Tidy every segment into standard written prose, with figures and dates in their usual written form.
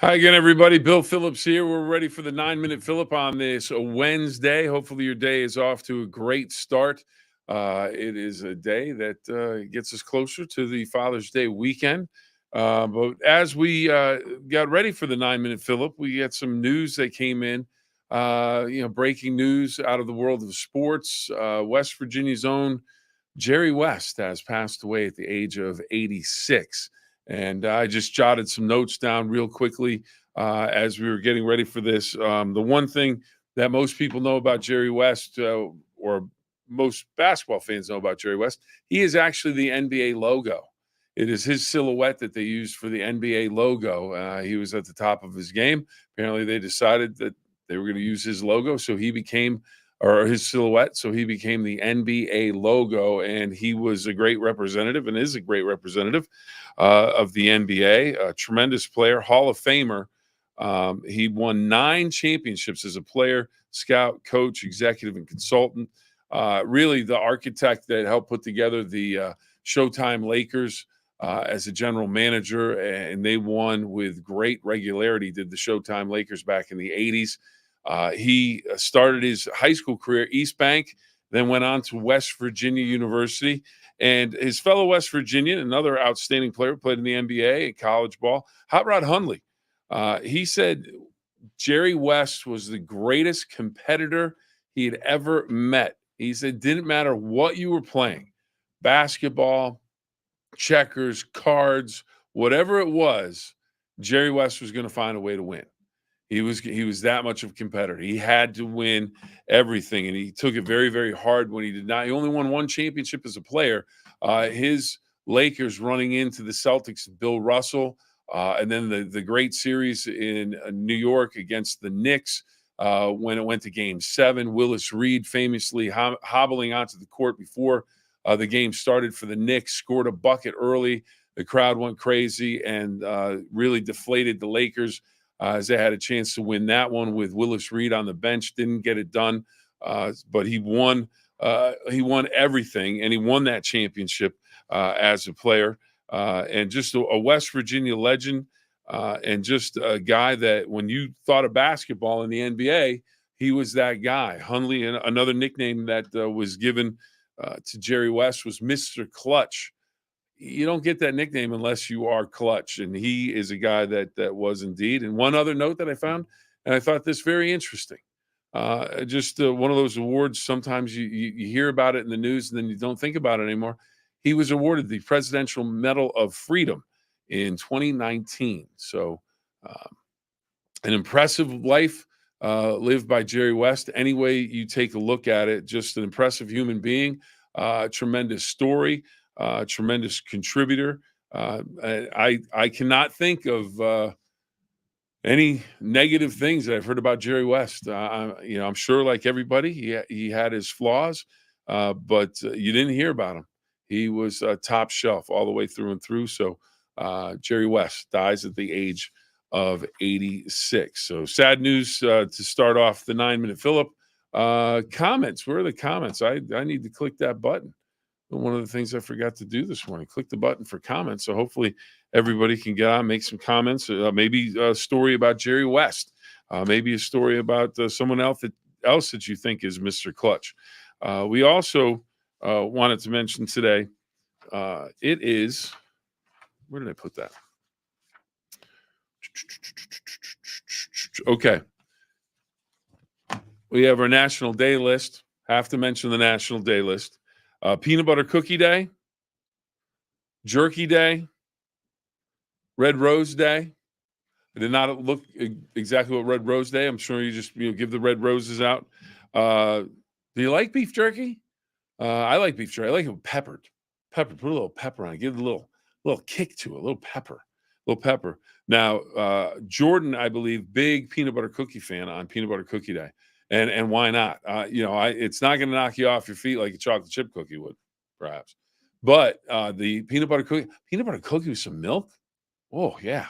Hi again, everybody. Bill Phillips here. We're ready for the 9-minute Phillip on this Wednesday. Hopefully, your day is off to a great start. It is a day that gets us closer to the Father's Day weekend. But as we got ready for the 9-minute Phillip, we got some news that came in. Breaking news out of the world of sports. West Virginia's own Jerry West has passed away at the age of 86. And I just jotted some notes down real quickly as we were getting ready for this. The one thing that most people know about Jerry West, or most basketball fans know about Jerry West, he is actually the NBA logo. It is his silhouette that they used for the NBA logo. He was at the top of his game. Apparently, they decided that they were going to use his logo, so he became or his silhouette. So he became the NBA logo, and he was a great representative and is a great representative of the NBA, a tremendous player, Hall of Famer. He won 9 championships as a player, scout, coach, executive, and consultant. Really the architect that helped put together the Showtime Lakers as a general manager, and they won with great regularity, did the Showtime Lakers back in the 80s. He started his high school career East Bank, then went on to West Virginia University. And his fellow West Virginian, another outstanding player, played in the NBA and college ball, Hot Rod Hundley. He said Jerry West was the greatest competitor he had ever met. He said, didn't matter what you were playing, basketball, checkers, cards, whatever it was, Jerry West was going to find a way to win. He was that much of a competitor. He had to win everything, and he took it very, very hard when he did not. He only won 1 championship as a player. His Lakers running into the Celtics, Bill Russell, and then the great series in New York against the Knicks when it went to Game 7. Willis Reed famously hobbling onto the court before the game started for the Knicks, scored a bucket early. The crowd went crazy and really deflated the Lakers. As they had a chance to win that one with Willis Reed on the bench, didn't get it done, but he won. He won everything, and he won that championship as a player, and just a West Virginia legend, and just a guy that when you thought of basketball in the NBA, he was that guy. Hundley, and another nickname that was given to Jerry West was Mr. Clutch. You don't get that nickname unless you are clutch, and he is a guy that was indeed. And one other note that I found, and I thought this very interesting, just one of those awards. Sometimes you hear about it in the news and then you don't think about it anymore. He was awarded the Presidential Medal of Freedom in 2019. So an impressive life lived by Jerry West. Any way you take a look at it, just an impressive human being, tremendous story. Tremendous contributor. I cannot think of any negative things that I've heard about Jerry West. I'm sure, like everybody, he had his flaws, but you didn't hear about him. He was top shelf all the way through and through. So Jerry West dies at the age of 86. So sad news to start off the 9-minute Phillip. Comments. Where are the comments? I need to click that button. One of the things I forgot to do this morning, click the button for comments. So hopefully everybody can get on, make some comments. Maybe a story about Jerry West. Maybe a story about someone else that you think is Mr. Clutch. We also wanted to mention today, it is, where did I put that? Okay. We have our National Day list. Have to mention the National Day list. Peanut Butter Cookie Day, Jerky Day, Red Rose Day. I did not look exactly what Red Rose Day. I'm sure you just give the red roses out. Do you like beef jerky? I like beef jerky. I like it peppered. Pepper. Put a little pepper on it. Give it a little kick to it. A little pepper. Now, Jordan, I believe, big peanut butter cookie fan on Peanut Butter Cookie Day. And why not? It's not going to knock you off your feet like a chocolate chip cookie would, perhaps. But the peanut butter cookie with some milk. Oh yeah.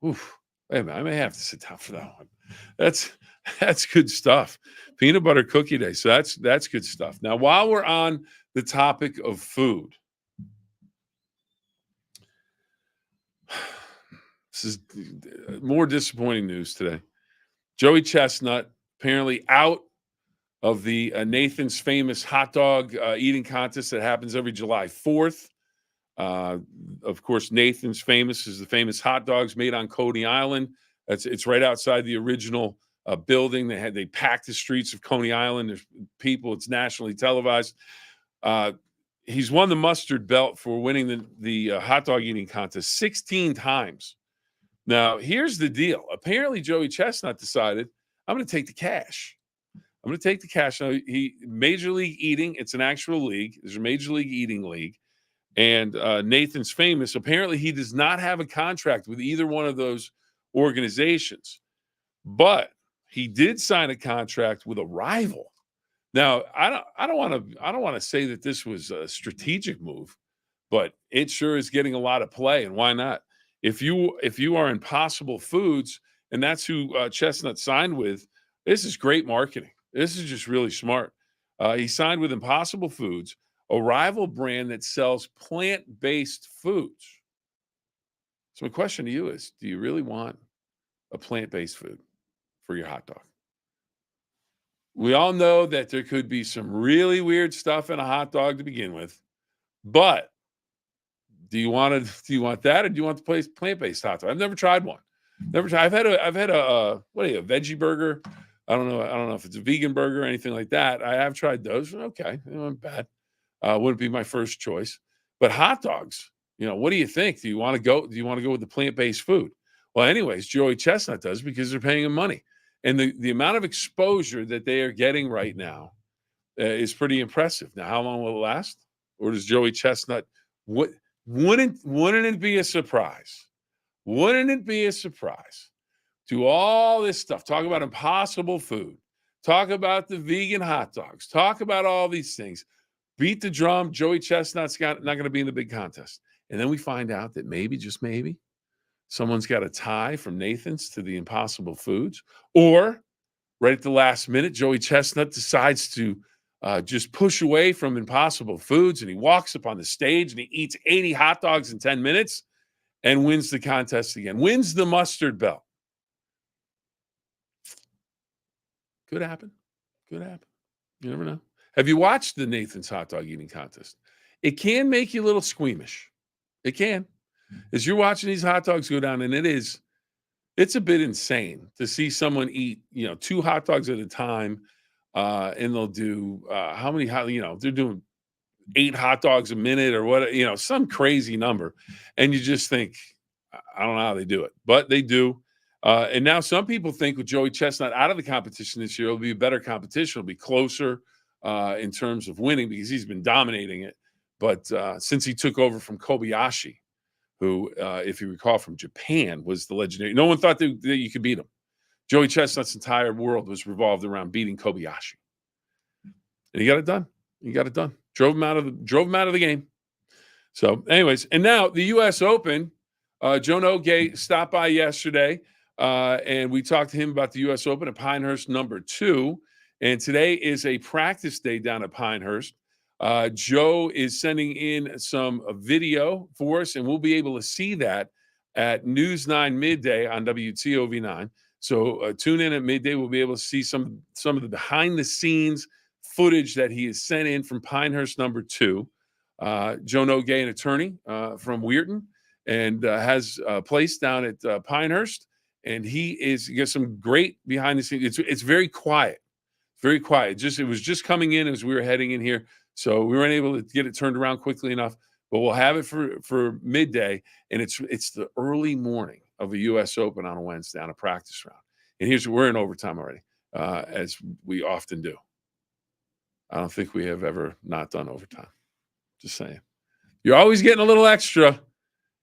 Oof. Wait a minute, I may have to sit down for that one. That's good stuff. Peanut butter cookie day. So that's good stuff. Now, while we're on the topic of food, This is more disappointing news today. Joey Chestnut apparently out of the Nathan's Famous hot dog eating contest that happens every July 4th. Uh, of course, Nathan's Famous is the famous hot dogs made on Coney Island. It's right outside the original building. They packed the streets of Coney Island. There's people. It's nationally televised. Uh, he's won the mustard belt for winning the hot dog eating contest 16 times. Now, here's the deal. Apparently, Joey Chestnut decided, I'm going to take the cash. I'm going to take the cash. Now, Major League Eating, it's an actual league. There's a Major League Eating league. And Nathan's Famous, apparently he does not have a contract with either one of those organizations. But he did sign a contract with a rival. Now, I don't want to say that this was a strategic move, but it sure is getting a lot of play, and why not? If you are Impossible Foods, and that's who Chestnut signed with, this is great marketing. This is just really smart. He signed with Impossible Foods, a rival brand that sells plant-based foods. So my question to you is, do you really want a plant-based food for your hot dog? We all know that there could be some really weird stuff in a hot dog to begin with, but do you want that, or do you want the plant-based hot dog? I've never tried one. Never tried. I've had a what are you, a veggie burger? I don't know if it's a vegan burger or anything like that. I have tried those. Okay, they weren't bad. Wouldn't be my first choice. But hot dogs, what do you think? Do you want to go with the plant-based food? Well, anyways, Joey Chestnut does, because they're paying him money. And the amount of exposure that they are getting right now is pretty impressive. Now, how long will it last? Or does Joey Chestnut, wouldn't it be a surprise? Wouldn't it be a surprise to all this stuff? Talk about Impossible Food. Talk about the vegan hot dogs. Talk about all these things. Beat the drum. Joey Chestnut's not going to be in the big contest. And then we find out that maybe, just maybe, someone's got a tie from Nathan's to the Impossible Foods. Or right at the last minute, Joey Chestnut decides to just push away from Impossible Foods, and he walks up on the stage and he eats 80 hot dogs in 10 minutes and wins the contest again. Wins the mustard belt. Could happen. Could happen. You never know. Have you watched the Nathan's hot dog eating contest? It can make you a little squeamish. It can. As you're watching these hot dogs go down, and it's a bit insane to see someone eat, 2 hot dogs at a time, and they'll do how many? They're doing 8 hot dogs a minute or what? Some crazy number, and you just think, I don't know how they do it, but they do. And now some people think with Joey Chestnut out of the competition this year, it'll be a better competition. It'll be closer in terms of winning, because he's been dominating it. But since he took over from Kobayashi, who, if you recall, from Japan, was the legendary. No one thought that you could beat him. Joey Chestnut's entire world was revolved around beating Kobayashi, and he got it done. He got it done. Drove him out of the game. So, anyways, and now the U.S. Open. Joe Nogueira stopped by yesterday, and we talked to him about the U.S. Open at Pinehurst #2. And today is a practice day down at Pinehurst. Joe is sending in some video for us, and we'll be able to see that at News 9 midday on WTOV9. So tune in at midday. We'll be able to see some of the behind-the-scenes footage that he has sent in from Pinehurst #2. Joe Nogueira, an attorney from Weirton, and has a place down at Pinehurst, and he gets some great behind-the-scenes. It's very quiet. Very quiet. It was just coming in as we were heading in here. So we weren't able to get it turned around quickly enough, but we'll have it for midday. And it's the early morning of a U.S. Open on a Wednesday on a practice round. And we're in overtime already, as we often do. I don't think we have ever not done overtime. Just saying. You're always getting a little extra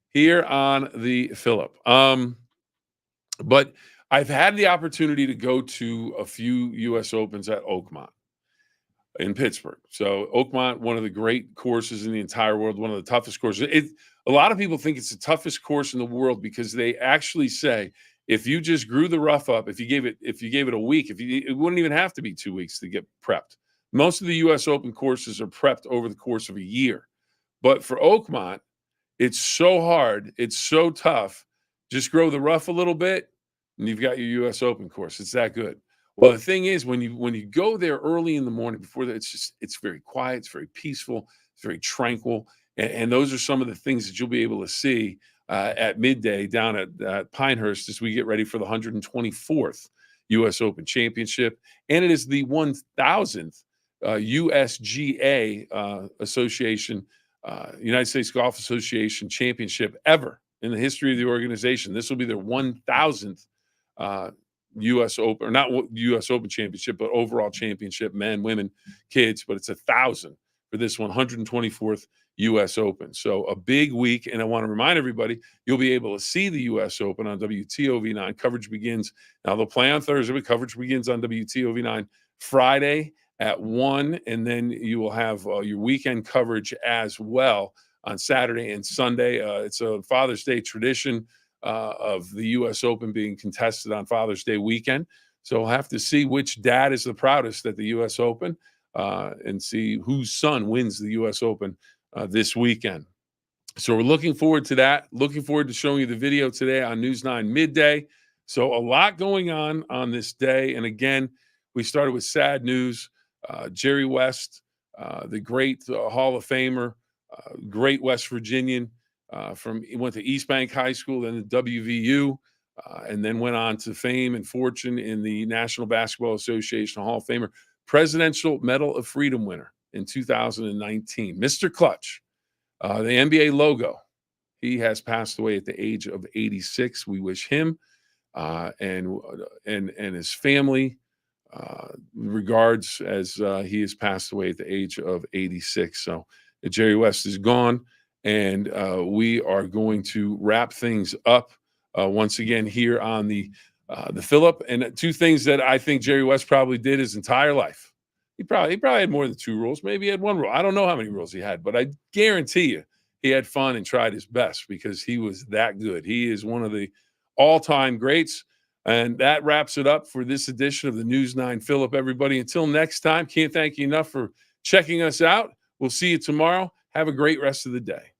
here on the Phill-up. But I've had the opportunity to go to a few U.S. Opens at Oakmont in Pittsburgh. So Oakmont, one of the great courses in the entire world, one of the toughest courses. A lot of people think it's the toughest course in the world, because they actually say if you just grew the rough up, if you gave it a week, it wouldn't even have to be 2 weeks to get prepped. Most of the U.S. Open courses are prepped over the course of a year. But for Oakmont, it's so hard, it's so tough. Just grow the rough a little bit, and you've got your U.S. Open course. It's that good. Well, the thing is, when you go there early in the morning before that, it's very quiet, it's very peaceful, it's very tranquil, and those are some of the things that you'll be able to see at midday down at Pinehurst as we get ready for the 124th U.S. Open Championship, and it is the 1,000th USGA Association, United States Golf Association Championship ever in the history of the organization. This will be their 1,000th U.S. Open, or not U.S. Open Championship, but overall championship, men, women, kids. But it's 1,000 for this 124th U.S. Open. So a big week, and I want to remind everybody you'll be able to see the U.S. Open on WTOV9. Coverage begins now. They'll play on Thursday, but coverage begins on WTOV9 Friday at 1, and then you will have your weekend coverage as well on Saturday and Sunday. It's a Father's Day tradition of the U.S. Open being contested on Father's Day weekend. So we'll have to see which dad is the proudest at the U.S. Open and see whose son wins the U.S. Open this weekend. So we're looking forward to that. Looking forward to showing you the video today on News 9 midday. So a lot going on this day. And again, we started with sad news. Jerry West, the great Hall of Famer, great West Virginian, he went to East Bank High School, then the WVU, and then went on to fame and fortune in the National Basketball Association Hall of Famer, Presidential Medal of Freedom winner in 2019. Mr. Clutch, the NBA logo. He has passed away at the age of 86. We wish him and his family regards as he has passed away at the age of 86. So Jerry West is gone, and we are going to wrap things up once again here on the Phill-up. And two things that I think Jerry West probably did his entire life. He probably had more than 2 rules. Maybe he had 1 rule. I don't know how many rules he had, but I guarantee you he had fun and tried his best because he was that good. He is one of the all-time greats. And that wraps it up for this edition of the News 9 Phill-up, everybody. Until next time, can't thank you enough for checking us out. We'll see you tomorrow. Have a great rest of the day.